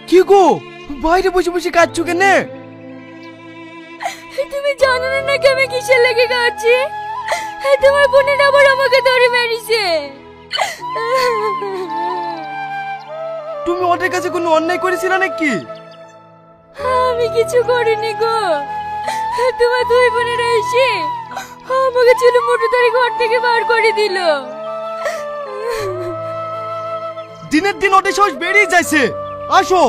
কি গো, বাইরে বসে বসে কাঁদছো কেন? তুমি জানো না নাকি আমি কিসের লেগে কাঁদছি? তোমার বোনের আবার আমাকে ধরে মেরেছে। তুমি ওদের কাছে কোনো অন্যায় করেছিলে নাকি? আমি কিছু করিনি গো, তোমার দুই বোনেরা এসে আমাকে চুলো মোটর ধরে ঘর থেকে বার করে দিল। দিনের দিন ওদের সাহস বেড়েই যাচ্ছে। আসো,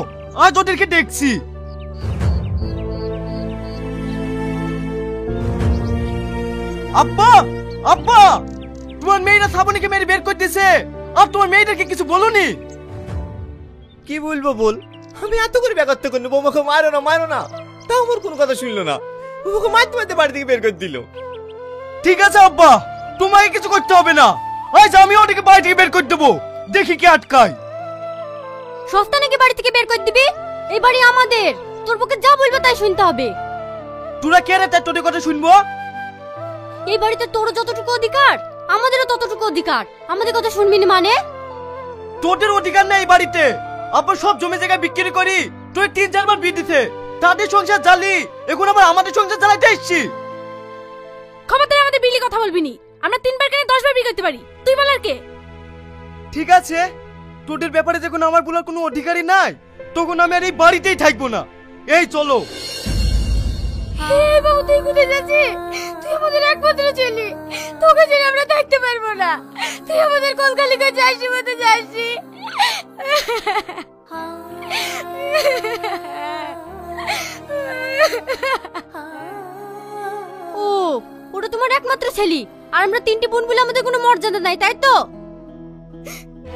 আজ ওদেরকে দেখছি। আব্বা, আব্বা, তোমার মেয়েরা শ্রাবণীকে মেরে বের করে দিয়েছে, আর তোমার মেয়েটাকে কিছু বলোনি? কি বলবো বল, আমি এত করে ব্যাগত্ব করলো, বৌমাকে মারো না মারো না, তাও আমার কোনো কথা শুনলো না। বৌমাকে মারতে মারতে বাড়ি থেকে বের করে দিল। ঠিক আছে আব্বা, তোমাকে কিছু করতে হবে না। আজ আমি ওদেরকে বাড়ি থেকে বের করে দেবো, দেখি কে আটকায়। সস্তা নাকি বাড়ি থেকে বের করে দিবি? এই বাড়ি আমাদের, তোর পক্ষে যা বলবে তাই শুনতে হবে। তোরা কে রে তাই তোদের কথা শুনবো? এই বাড়িতে তোর যতটুকু অধিকার আমাদেরও ততটুকু অধিকার, আমাদের কথা শুনবি না মানে? তোদের অধিকার নেই এই বাড়িতে। আব্বা সব জমি জায়গা বিক্রি করি তুই 3-4 বার বিয়ে দিতে, তাদের সংসার জ্বালি, এখন আবার আমাদের সংসার জ্বালাইতে এসছি। ক্ষমতায় আমাদের বিলি কথা বলবি নি, আমরা 3 বার কেন 10 বার বিয়ে করতে পারি, তুই বলার কে? ঠিক আছে, তোদের ব্যাপারে যখন আমার বলার কোনো অধিকারই নাই, তখন আমি আর এই বাড়িতেই থাকবো না। এই চলো। এই বাবু, তুই কোথায় যাচ্ছিস? তুই আমাদের একমাত্র ছেলে, তোকে ছেড়ে আমরা থাকতে পারবো না। তুই আমাদের কলকালিকা যাসি মতো যাসি। ও, ওটা তোমার একমাত্র ছেলে, আর আমরা 3টি বোন বলে আমাদের কোনো মর্যাদা নাই, তাই তো?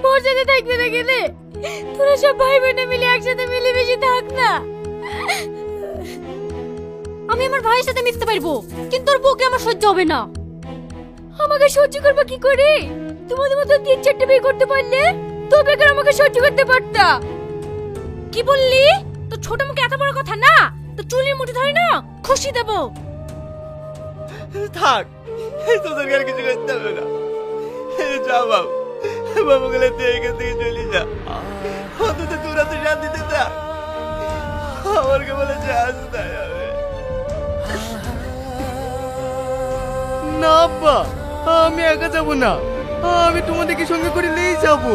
মর্যাদা থাকবে না গেলে তোরা সব ভাই বোনে মিলে একসাথে মিলেমিশে থাক না। আমি আমার ভাইয়ের সাথে মিশতে পারবো, কিন্তু তোর বউকে আমার সহ্য হবে না। আমাকে সহ্য করবে কি করে? তোমাদের মতো 3-4টে বিয়ে করতে পারলে তো বেকার আমাকে সহ্য করতে পারতা। কি বললি? তো ছোট মুখে এত বড় কথা না, তো চুলের মুঠি ধরে না খুশি দেব। থাক, তোদের আর কিছু করতে হবে না। যা বাবু, বাবু গেলে তুই এখান থেকে চলে যা, অন্তত তোরা তো শান্তিতে থাক। আমার কে বলেছে আসতে হবে না আব্বা, আমি একা যাবো না, আমি তোমাদেরকে সঙ্গে করে নিয়েই যাবো।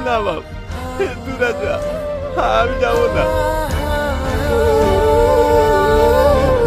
না বাবু, তোরা যা, আমি যাবো না।